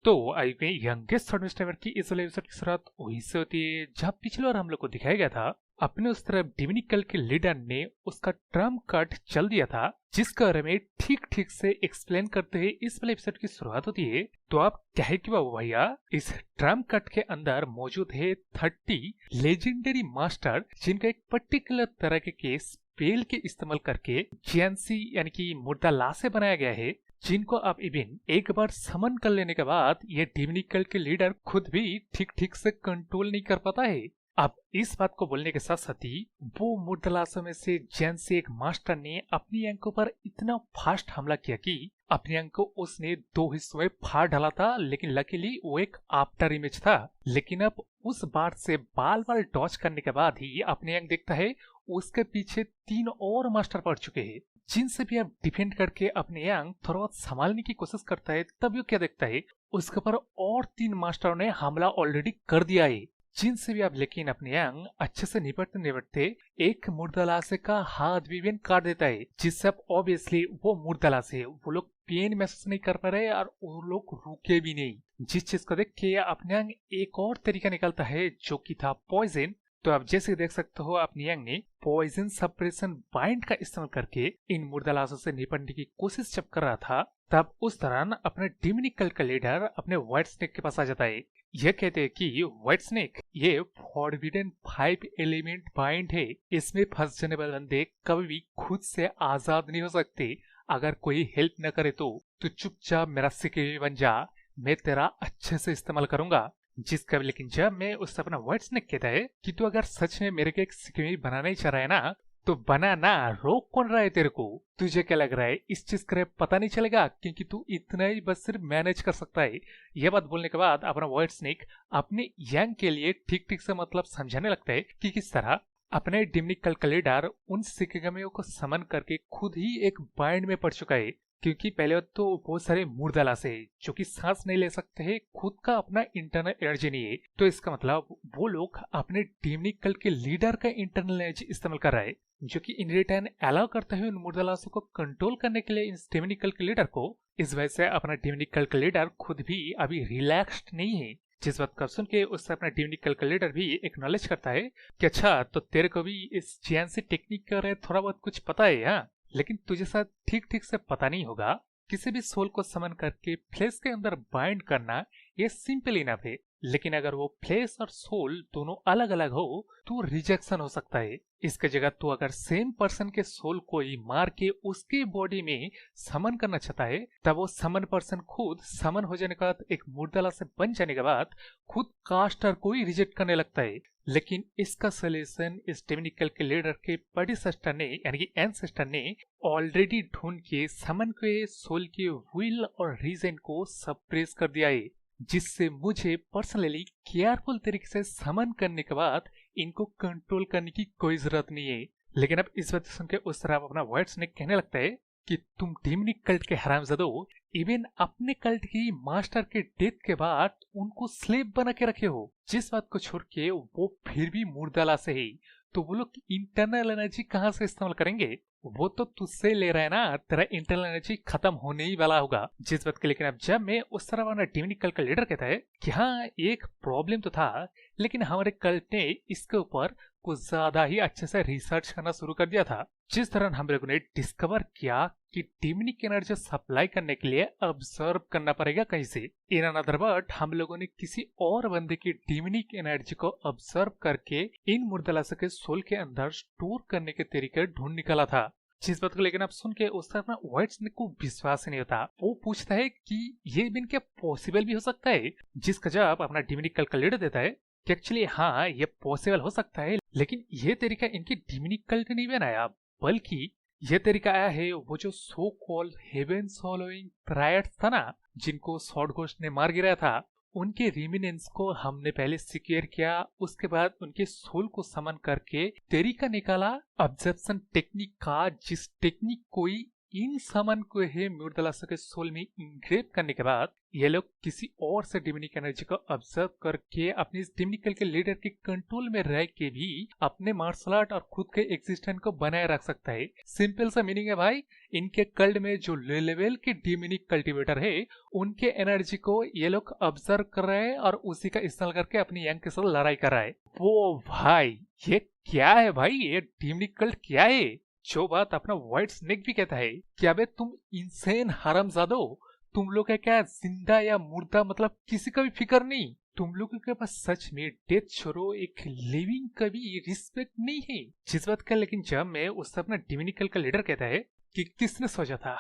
तो आई में youngest third mister की इस वाले एपिसोड की शुरुआत वहीं से होती है जहाँ पिछले बार हम लोग को दिखाया गया था अपने उस तरफ डिविनिकल के लीडर ने उसका ट्रम्प कार्ड चल दिया था, जिसके बारे में ठीक ठीक से एक्सप्लेन करते हुए इस वाले एपिसोड की शुरुआत होती है। तो आप कहे कि बाबू भैया इस ट्रम्प कार्ड के अंदर मौजूद है 30 लेजेंडरी मास्टर जिनका एक पर्टिकुलर तरह के स्पेल के इस्तेमाल करके जीएनसी यानी कि मुर्दा लाशें बनाया गया है, जिनको आप इवन एक बार समन कर लेने के बाद ये डिविनिकल के लीडर खुद भी ठीक ठीक से कंट्रोल नहीं कर पाता है। अब इस बात को बोलने के साथ साथ ही वो मुर्दलासों में से जैन से एक मास्टर ने अपनी अंकों पर इतना फास्ट हमला किया कि अपनी अंक को उसने 2 हिस्सों में फाड़ डाला था, लेकिन लकीली वो एक आफ्टर इमेज था। लेकिन अब उस बार से बाल बाल डॉच करने के बाद ही अपने अंक देखता है उसके पीछे 3 और मास्टर पड़ चुके हैं, जिनसे भी अब डिफेंड करके अपने अंक थोड़ा बहुत संभालने की कोशिश करता है। तब वो क्या देखता है उसके ऊपर और 3 मास्टरों ने हमला ऑलरेडी कर दिया है, जिनसे भी आप लेकिन अपने अंग अच्छे से निपटते निपटते एक मुर्दलासे का हाथ भी काट देता है, जिससे अब ऑब्वियसली वो मुर्दलासे वो लोग पेन महसूस नहीं कर पा रहे और वो लोग रुके भी नहीं। जिस चीज को देख के अपने अंग एक और तरीका निकलता है जो कि था पॉइजन। तो आप जैसे देख सकते हो अपनी अंग ने पॉइजन सप्रेशन बाइंड का इस्तेमाल करके इन मुर्दलासों से निपटने की कोशिश जब कर रहा था, तब उस दौरान अपने डिविनिकल का लीडर अपने व्हाइट स्नेक के पास आ जाता है। यह कहते हैं कि व्हाइट स्नेक ये फॉरबिडन 5 एलिमेंट बाइंड है, इसमें फंस जाने वाले बंदे कभी भी खुद से आजाद नहीं हो सकते। अगर कोई हेल्प न करे तो चुपचाप मेरा सिक्योरिटी बन जा, मैं तेरा अच्छे से इस्तेमाल करूंगा। जिसका लेकिन जब मैं उससे अपना व्हाइट स्नेक कहता है कि तू अगर सच में मेरे को एक सिक्योरिटी बनाना ही चाह रहा है ना, तो बना ना, रोक कौन रहा है तेरे को? तुझे क्या लग रहा है इस चीज का पता नहीं चलेगा क्योंकि तू इतना ही बस सिर्फ मैनेज कर सकता है। यह बात बोलने के बाद अपना व्हाइट स्नेक अपने यंग के लिए ठीक ठीक से मतलब समझाने लगता है कि किस तरह अपने डिविनिकल का लीडर उन शिकगमियों को समन करके खुद ही एक बाइंड में पड़ चुका है, क्योंकि पहले तो बहुत सारे मुर्दलासे जो कि सांस नहीं ले सकते हैं, खुद का अपना इंटरनल एनर्जी नहीं है। तो इसका मतलब वो लोग अपने डिविनिकल के लीडर का इंटरनल एनर्जी इस्तेमाल कर रहा है, जो कि इन रिटर्न अलाउ करते हुए उन मुर्दलासों को कंट्रोल करने के लिए इन डिविनिकल के लीडर को। इस वजह से अपना डिविनिकल का लीडर खुद भी अभी रिलैक्स्ड नहीं है। जिस बात को सुन के उससे अपना डिविनिकल का लीडर भी एक्नॉलेज करता है कि अच्छा तो तेरे को भी इस जीएनसी टेक्निक के बारे में थोड़ा बहुत कुछ पता है। हाँ, लेकिन तुझे शायद ठीक ठीक से पता नहीं होगा किसी भी सोल को समन करके फ्लेश के अंदर बाइंड करना ये सिंपल इनफ है, लेकिन अगर वो फ्लेश और सोल दोनों अलग अलग हो तो रिजेक्शन हो सकता है। इसके जगह तू अगर सेम पर्सन के सोल को ही मार के उसके बॉडी में समन करना चाहता है, तब वो समन पर्सन खुद समन हो जाने के बाद एक मुर्दला से बन जाने के बाद खुद कास्टर को ही रिजेक्ट करने लगता है। लेकिन इसका सोल्यूशन इस डिविनिकल के लीडर के प्रेडिसेस्टर ने यानी कि एंसेस्टर ने ऑलरेडी ढूंढ के समन के सोल के विल और रीजन को सप्रेस कर दिया है, जिससे मुझे पर्सनली केयरफुल तरीके से समन करने के बाद इनको कंट्रोल करने की कोई जरूरत नहीं है। लेकिन अब इस बात सुन के उस तरह अपना व्हाइट स्नेक कहने लगता है कि तुम डिविनिक कल्ट के हरामजादो इवन अपने कल्ट की मास्टर के डेथ के बाद उनको स्लेव बना के रखे हो। जिस बात को छोड़ के वो फिर भी मुर्दला से ही, तो वो लोग इंटरनल एनर्जी कहाँ से इस्तेमाल करेंगे? वो तो तुझसे ले रहा है ना, तेरा इंटरनल एनर्जी खत्म होने ही वाला होगा। जिस बात के लेकिन अब जब मैं उस तरह वाला डिविनिकल का लीडर कहता है कि हाँ एक प्रॉब्लम तो था, लेकिन हमारे कल्ट ने इसके ऊपर कुछ ज्यादा ही अच्छे से रिसर्च करना शुरू कर दिया था, जिस तरह हम लोगों ने डिस्कवर किया कि डिविनिक एनर्जी सप्लाई करने के लिए ऑब्जर्व करना पड़ेगा कहीं से। इन अनदर वर्ड हम लोगों ने किसी और बंदे की डिविनिक एनर्जी को ऑब्जर्व करके इन मुर्दलासे के सोल के अंदर स्टोर करने के तरीके ढूंढ निकाला था। जिस बात को लेकिन आप सुन के उस तरह व्हाइट स्नेक को विश्वास ही नहीं होता। वो पूछता है कि ये बिन क्या पॉसिबल भी हो सकता है? जिसका जवाब अपना डिविनिकल का लीडर देता है कि एक्चुअली हाँ ये पॉसिबल हो सकता है, लेकिन ये तरीका इनकी डिविनिकल ने नहीं बनाया, बल्कि ये तरीका आया है वो जो so called heaven swallowing triads था ना, जिनको शॉर्ट घोस्ट ने मार गिराया था, उनके रिमिनेंस को हमने पहले सिक्योर किया। उसके बाद उनके सोल को समन करके तरीका निकाला ऑब्जर्वेशन टेक्निक का, जिस टेक्निक को ही इन सामान को ही मुर्दलासो के सोल में इंग्रेव करने के बाद ये लोग किसी और से डिमोनिक एनर्जी को ऑब्जर्व करके अपने इस डिमोनिकल के लीडर के कंट्रोल में रह के भी अपने मार्शल आर्ट और खुद के एग्जिस्टेंस को बनाए रख सकता है। सिंपल सा मीनिंग है भाई, इनके कल्ट में जो लो लेवल के डिमोनिक कल्टिवेटर है उनके एनर्जी को ये लोग ऑब्जर्व कर रहे हैं और उसी का इस्तेमाल करके अपनी यंग के साथ लड़ाई कर रहा है। वो भाई ये क्या है भाई, ये डिमोनिक कल्ट क्या है? जो बात अपना व्हाइट स्नेक भी कहता है कि अबे तुम इंसेन हरामजादो, तुम लोग का क्या जिंदा या मुर्दा मतलब किसी का भी फिक्र नहीं, तुम लोगों के पास सच में डेथ छोड़ो एक लिविंग का भी रिस्पेक्ट नहीं है। जिस बात का लेकिन जब मैं उससे अपना डिमोनिकल का लीडर कहता है कि किसने सोचा था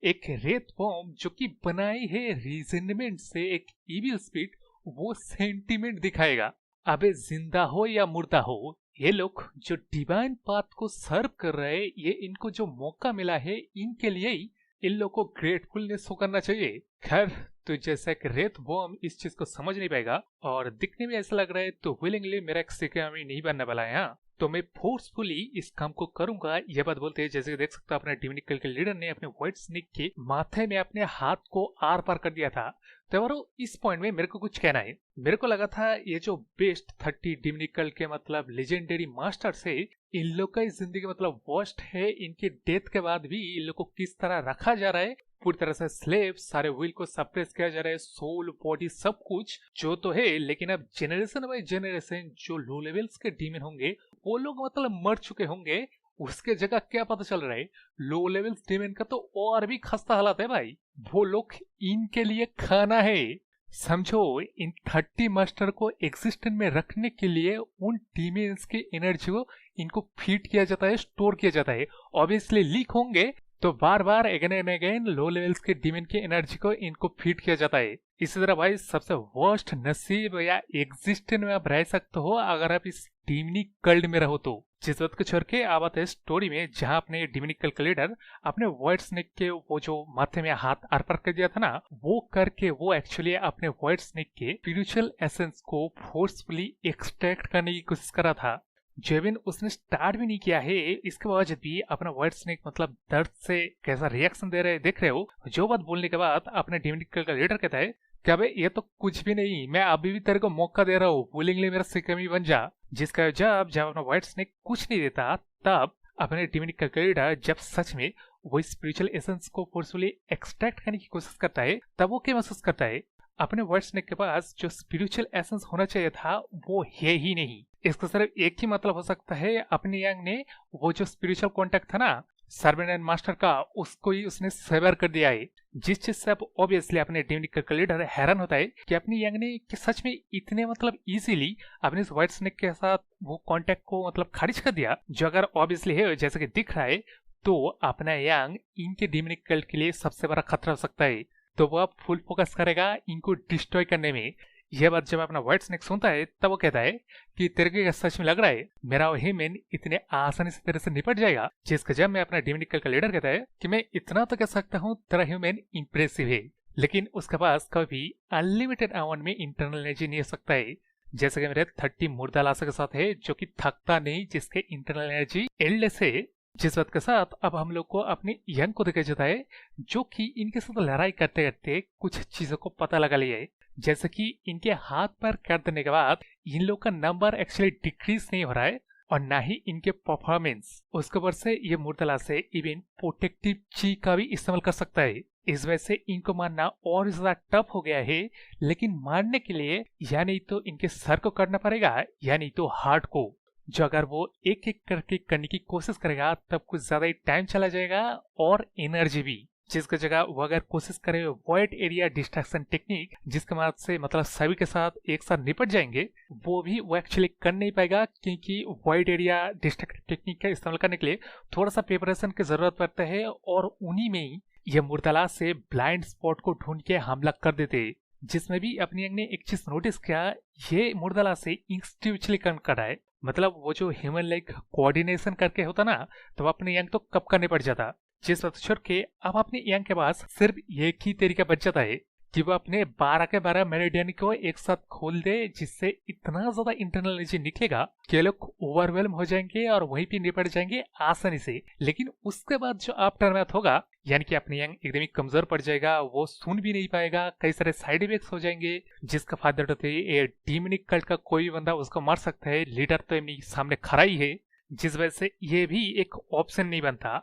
एक रेत बॉम्ब जो कि बनाई है रीजनमेंट से एक इविल स्पिरिट वो सेंटीमेंट दिखाएगा। अबे जिंदा हो या मुर्दा हो, ये लोग जो डिवाइन पाथ को सर्व कर रहे हैं, ये इनको जो मौका मिला है इनके लिए ही इन लोगों को ग्रेटफुलनेस हो करना चाहिए। खैर तो जैसा कि रेत बॉम्ब इस चीज को समझ नहीं पाएगा और दिखने में ऐसा लग रहा है तो विलिंगली मेरा एक सिक्योरिटी नहीं बनने वाला है, हाँ तो मैं फोर्सफुली इस काम को करूंगा। यह बात बोलते हैं जैसे कि देख सकते हो अपने डिमोनिकल के लीडर ने अपने व्हाइट स्नेक के माथे में अपने हाथ को आर पार कर दिया था। तो इस पॉइंट में मेरे को कुछ कहना है। मेरे को लगा था ये जो बेस्ट 30 डिमोनिकल के मतलब लेजेंडरी मास्टर्स है, इन लोग का इस जिंदगी मतलब वर्स्ट है। इनके डेथ के बाद भी इन लोग को किस तरह रखा जा रहा है, पूरी तरह से स्लेव, सारे विल को सप्रेस किया जा रहा है, सोल बॉडी सब कुछ जो तो है। लेकिन अब जेनरेशन बाय जेनरेशन जो लो लेवल्स के डीमन होंगे वो लोग मतलब मर चुके होंगे, उसके जगह क्या पता चल रहा है लो लेवल्स डीमन का तो और भी खस्ता हालत है भाई। वो लोग इनके लिए खाना है। समझो इन 30 मास्टर को एग्जिस्टेंस में रखने के लिए उन डीमन्स के एनर्जी को इनको फीड किया जाता है, स्टोर किया जाता है। ऑब्वियसली लीक होंगे तो बार बार again and again low levels के डीमन की एनर्जी को इनको फीड किया जाता है। इसी तरह भाई सबसे वर्स्ट नसीब या एग्जिस्टेंस में आप रह सकते हो अगर आप इस डिमनिक कल्ट में रहो तो। जिस बात को छोड़ के आप आते हैं स्टोरी में जहां अपने डिमनिक कल्ट का लीडर अपने व्हाइट स्नेक के वो जो माथे में हाथ आर पार कर दिया था ना, वो करके वो एक्चुअली अपने व्हाइट स्नेक के स्पिरिचुअल एसेंस को फोर्सफुली एक्सट्रैक्ट करने की कोशिश करा था। जेविन उसने स्टार्ट भी नहीं किया है, इसके बावजूद भी अपना व्हाइट स्नेक मतलब दर्द से कैसा रिएक्शन दे रहे देख रहे हो। जो बात बोलने के बाद अपने डिमनिक कल्ट का लीडर कहता है कि अबे ये तो कुछ भी नहीं, मैं अभी भी तेरे को मौका दे रहा हूँ, विलिंगली मेरा सिक्योरिटी बन जा। जिसका जब अपना व्हाइट स्नेक कुछ नहीं देता तब अपने डिमनिक कल्ट का लीडर जब सच में वो स्पिरिचुअल एसेंस को फोर्सफुली एक्सट्रैक्ट करने की कोशिश करता है तब वो क्या महसूस करता है, अपने व्हाइट स्नेक के पास जो स्पिरिचुअल एसेंस होना चाहिए था वो है ही नहीं। इसका सिर्फ एक ही मतलब हो सकता है, अपने यंग ने वो जो स्पिरिचुअल कांटेक्ट था ना सर्वेंट एंड मास्टर का, उसको ही उसने सेवर कर दिया है। जिस चीज से अब ऑब्वियसली अपने डिमनिक का लीडर हैरान होता है कि अपनी यंग ने कि सच में इतने मतलब इजीली अपने इस व्हाइट स्नेक के साथ वो कांटेक्ट को मतलब खारिज कर दिया, जो अगर ऑब्वियसली है जैसे कि दिख रहा है तो अपना यंग इनके डिमनिक कल्ट के लिए सबसे बड़ा खतरा हो सकता है। तो वो अब फुल फोकस करेगा इनको डिस्ट्रॉय करने में। यह बात जब अपना व्हाइट स्नेक सुनता है तब वो कहता है कि तेरे को सच में लग रहा है मेरा वो ह्यूमन इतने आसानी से तेरे से निपट जाएगा। जिसका जब मैं अपना डिमनिक कल्ट का लीडर कहता है कि मैं इतना तो कह सकता हूँ तेरा ह्यूमन इंप्रेसिव है, लेकिन उसके पास कभी अनलिमिटेड अमाउंट में इंटरनल एनर्जी नहीं हो सकता है। जैसे कि मेरे 30 मुर्दा लाशों के साथ है जो कि थकता नहीं, जिसके इंटरनल एनर्जी एंडलेस है। जिस बात के साथ अब हम लोग को अपने यंग को देखा जाता है जो कि इनके साथ लड़ाई करते करते कुछ चीजों को पता लगा लिया है, जैसे कि इनके हाथ पर कर देने के बाद इन लोग का नंबर एक्चुअली डिक्रीज नहीं हो रहा है और ना ही इनके परफॉर्मेंस। उसके ऊपर से ये मुर्दला से इवन प्रोटेक्टिव ची का भी इस्तेमाल कर सकता है। इस वजह से इनको मारना और ज्यादा टफ हो गया है, लेकिन मारने के लिए या नहीं तो इनके सर को करना पड़ेगा या नहीं तो हार्ट को, जो अगर वो एक एक करके करने की कोशिश करेगा तब कुछ ज्यादा ही टाइम चला जाएगा और एनर्जी भी। जिसकी जगह वो अगर कोशिश करे वॉइड एरिया डिस्ट्रैक्शन टेक्निक, जिसके मदद से मतलब सभी के साथ एक साथ निपट जाएंगे, वो भी वो एक्चुअली कर नहीं पाएगा क्योंकि वॉइड एरिया डिस्ट्रैक्शन टेक्निक का इस्तेमाल करने के लिए थोड़ा सा प्रिपरेशन की जरूरत पड़ता है और उन्हीं में ही ये मुर्दला से ब्लाइंड स्पॉट को ढूंढ के हमला कर देते। जिसमें भी अपनी यंग ने एक चीज नोटिस किया, ये मुर्दला से इंस्टिट्यूशनली कम कर रहा है, मतलब वो जो ह्यूमन लाइक कोऑर्डिनेशन करके होता ना तो अपने यंग तो कब करने पड़ जाता। जिस वक्त छोड़ के अब अपने यंग के पास सिर्फ एक ही तरीका बच जाता है कि वो अपने 12 के 12 मेरिडियन को एक साथ खोल दे, जिससे इतना ज्यादा इंटरनल एनर्जी निकलेगा कि ये लोग ओवरवेलम हो जाएंगे और वहीं पे निपट जाएंगे आसानी से। लेकिन उसके बाद जो आफ्टर मैथ होगा, यानी कि अपनी यंग एकदम ही कमजोर पड़ जाएगा, वो सुन भी नहीं पाएगा, कई सारे साइड इफेक्ट्स हो जाएंगे, जिसका फायदा उठाते ये डीमोनिक कल्ट का कोई भी बंदा उसको मार सकता है। लीडर तो एमनी सामने खड़ा ही है, जिस वजह से ये भी एक ऑप्शन नहीं बनता।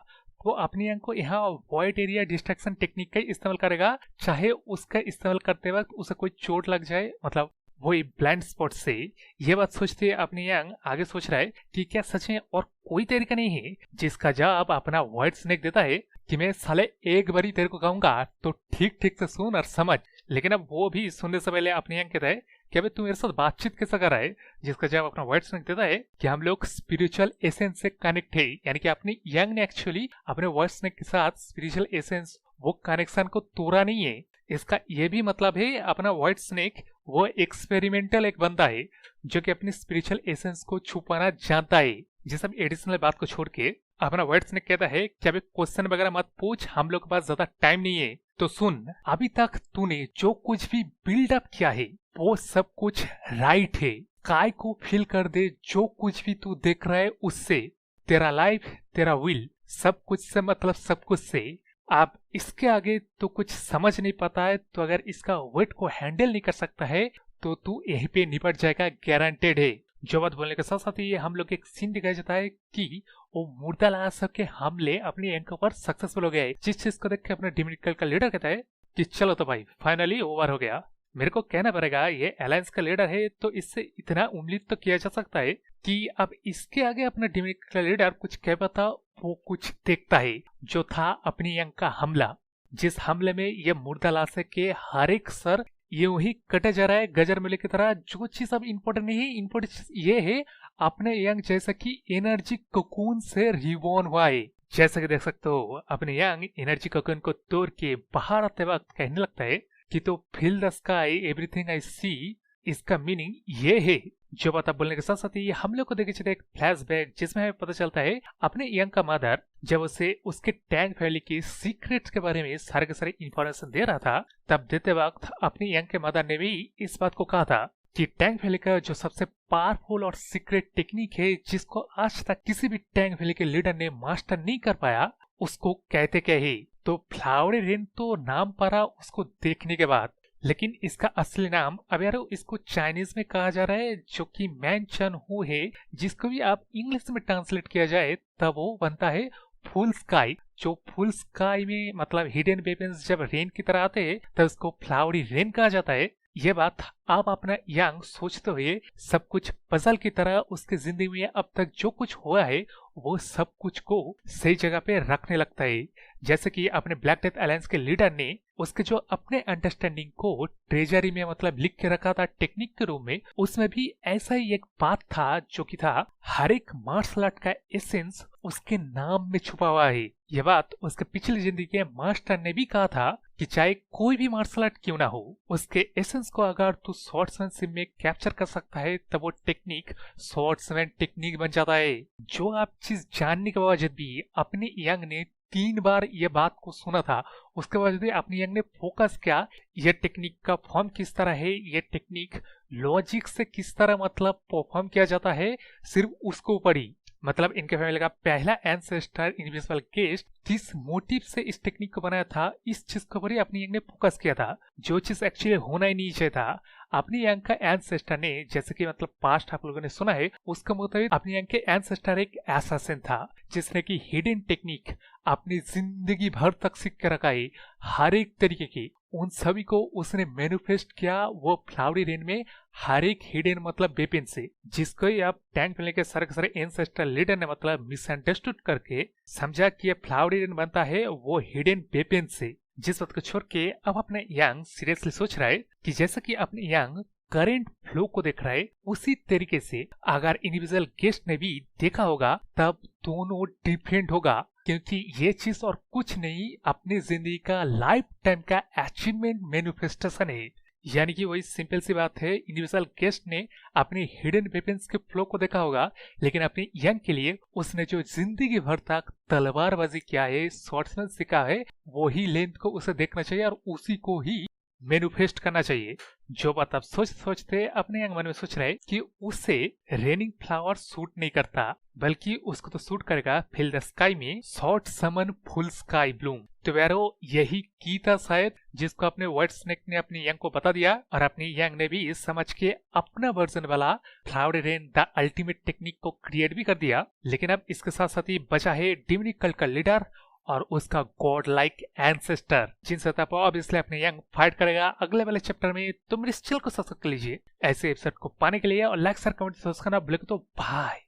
वो अपनी यंग को यहाँ वॉइड एरिया डिस्ट्रैक्शन टेक्निक का इस्तेमाल करेगा, चाहे उसका इस्तेमाल करते वक्त उसे कोई चोट लग जाए, मतलब वही ब्लाइंड स्पॉट से। ये बात सोचते अपनी यंग आगे सोच रहा है कि क्या सच में और कोई तरीका नहीं है जिसका जवाब अपना व्हाइट स्नेक देता है कि मैं साले एक बारी तेरे को कहूंगा तो ठीक ठीक से सुन और समझ। लेकिन अब वो भी सुनने से पहले अपनी यंग कहता है कि अबे तू मेरे साथ बातचीत कैसा कर रहा है, जिसका जवाब अपना व्हाइट स्नेक देता है कि हम लोग स्पिरिचुअल एसेंस से कनेक्ट है। यानी कि अपनी यंग ने एक्चुअली अपने व्हाइट स्नेक के साथ स्पिरिचुअल एसेंस वो कनेक्शन को तोड़ा नहीं है। इसका ये भी मतलब है अपना व्हाइट स्नेक वो एक्सपेरिमेंटल एक बंदा है जो कि अपनी स्पिरिचुअल एसेंस को छुपाना जानता है। जिस सब एडिशनल बात को छोड़ के अपना वर्ड्स स्नेक कहता है कि अभी क्वेश्चन वगैरह मत पूछ, हम लोग के पास ज्यादा टाइम नहीं है। तो सुन, अभी तक तूने जो कुछ भी बिल्डअप किया है वो सब कुछ राइट है। काय को फील कर दे, जो कुछ भी तू देख रहा है उससे, तेरा लाइफ, तेरा विल, सब कुछ से मतलब सब कुछ से। आप इसके आगे तो कुछ समझ नहीं पाता है, तो अगर इसका वेट को हैंडल नहीं कर सकता है तो तू यहीं पे निपट जाएगा, गारंटेड है। जो बात बोलने के साथ साथ ये हम लोग एक सीन दिखाया जाता है कि वो मुर्दा लगा सबके हमले अपनी एंकर पर सक्सेसफुल हो गया है, जिस चीज को देख के अपने डिमिनिकल का लीडर कहता है कि चलो तो भाई फाइनली ओवर हो गया। मेरे को कहना पड़ेगा ये अलायंस का लीडर है, तो इससे इतना उम्मीद तो किया जा सकता है कि अब इसके आगे अपना डिमिनिकल का लीडर कुछ कह पाता, वो कुछ देखता है। जो था अपनी यंग का हमला, जिस हमले में ये मुर्दा लाशे के हर एक सर यूं ही कटे जा रहा है गजर मेले की तरह। जो चीज अब इम्पोर्टेंट नहीं है, इम्पोर्टेंट ये है अपने यंग जैसा कि एनर्जी कोकून से रिबॉर्न हुआ है। जैसा कि देख सकते हो अपने यंग एनर्जी कोकून को तोड़ के बाहर आते वक्त कहने लगता है कि तो feel the sky everything I see. इसका मीनिंग ये है। जो बात आप बोलने के साथ साथ ये हम लोग को देखे चलते एक फ्लैशबैक जिसमें हमें पता चलता है अपने यंग का मदर जब उसे उसके टैंक फैमिली के सीक्रेट्स के बारे में सारे के सारे इंफॉर्मेशन दे रहा था, तब देते वक्त अपनी यंग के मदर ने भी इस बात को कहा था कि टैंक फैमिली का जो सबसे पावरफुल और सीक्रेट टेक्निक है, जिसको आज तक किसी भी टैंक फैमिली के लीडर ने मास्टर नहीं कर पाया, उसको कहते क्या है। तो फ्लावरी रेन तो नाम पड़ा उसको देखने के बाद, लेकिन इसका असली नाम अब यार इसको चाइनीज में कहा जा रहा है जो कि मैन चन हु है, जिसको भी आप इंग्लिश में ट्रांसलेट किया जाए तब वो बनता है फुल स्काई। जो फुल स्काई में मतलब हिडन वेपन्स जब रेन की तरह आते हैं तब उसको फ्लावरी रेन कहा जाता है। ये बात आप अपना यंग सोचते हुए सब कुछ पजल की तरह उसकी जिंदगी में अब तक जो कुछ हुआ है वो सब कुछ को सही जगह पे रखने लगता है। जैसे कि अपने ब्लैक डेथ अलायंस के लीडर ने उसके जो अपने अंडरस्टैंडिंग को ट्रेजरी में मतलब लिख के रखा था टेक्निक के रूम में, उसमें भी ऐसा ही एक बात था जो कि था हर एक मार्शल आर्ट का एसेंस उसके नाम में छुपा हुआ है। यह बात उसके पिछली जिंदगी के मास्टर ने भी कहा था कि चाहे कोई भी मार्शल आर्ट क्यों ना हो, उसके एसेंस को अगर तू स्वॉर्ड्समैनशिप में कैप्चर कर सकता है तब वो टेक्निक स्वॉर्ड्समैन टेक्निक बन जाता है। जो आप चीज जानने के बावजूद भी अपने यंग ने 3 बार ये बात को सुना था, उसके बाद भी अपनी यंग ने फोकस किया ये टेक्निक का फॉर्म किस तरह है, ये टेक्निक लॉजिक से किस तरह मतलब परफॉर्म किया जाता है, सिर्फ उसको ऊपर ही। मतलब इनके फैमिली का पहला एंसेस्टर इनविजिबल गेस्ट किस मोटिव से इस टेक्निक को बनाया था, इस चीज के ऊपर ही अपनी यंग ने फोकस किया था, जो चीज एक्चुअली होना ही नहीं चाहिए था। अपनी यंग का एंसेस्टर ने, जैसे कि मतलब पास्ट आप लोगों ने सुना है, उसके मुताबिक अपनी यंग के एंसेस्टर एक एसासिन था जिसने की हिडन टेक्निक अपनी जिंदगी भर तक सीख के रखा है। हर एक तरीके की उन सभी को उसने मैनिफेस्ट किया वो फ्लावरी रेन में हर एक हिडन मतलब वेपन से, जिसको ही आप टैंक फैमिली के सारे एंसेस्टर लीडर ने मतलब मिसअंडरस्टूड करके समझा कि ये फ्लावरी रेन बनता है वो हिडन वेपन से। जिस बात को छोड़ के अब अपने यंग सीरियसली सोच रहा है कि जैसा कि अपने यंग करंट फ्लो को देख रहा है उसी तरीके से अगर इंडिविजुअल गेस्ट ने भी देखा होगा तब दोनों डिफरेंट होगा, क्योंकि ये चीज और कुछ नहीं अपनी जिंदगी का लाइफ टाइम का अचीवमेंट मैनिफेस्टेशन है। यानी कि वही सिंपल सी बात है, इंडिविजुअल गेस्ट ने अपनी हिडन वेपन्स के फ्लो को देखा होगा, लेकिन अपने यंग के लिए उसने जो जिंदगी भर तक तलवारबाजी किया है, स्वॉर्ड्समैन सीखा है, वही लेंथ को उसे देखना चाहिए और उसी को ही मैनिफेस्ट करना चाहिए। जो बात आप सोचते अपने मन में सोच रहे कि उसे रेनिंग फ्लावर सूट नहीं करता, बल्कि उसको तो सूट करेगा फिल द स्काई में शॉर्ट समन फुल स्काई ब्लूम। तो यारो यही की था शायद, जिसको अपने व्हाइट स्नेक ने अपनी यंग को बता दिया, और अपनी यंग ने भी समझ के अपना वर्जन वाला cloud rain the ultimate technique को क्रिएट भी कर दिया। लेकिन अब इसके साथ साथ ही बचा है डिविनिक कल्ट का लीडर और उसका गॉड लाइक एंसेस्टर, जिनसे तब ऑब्वियसली अपने यंग फाइट करेगा अगले वाले चैप्टर में। तुम इस चैनल को सब्सक्राइब कर लीजिए ऐसे एपिसोड को पाने के लिए, और लाइक शेयर कमेंट सब्सक्राइब करना भूले तो बाय।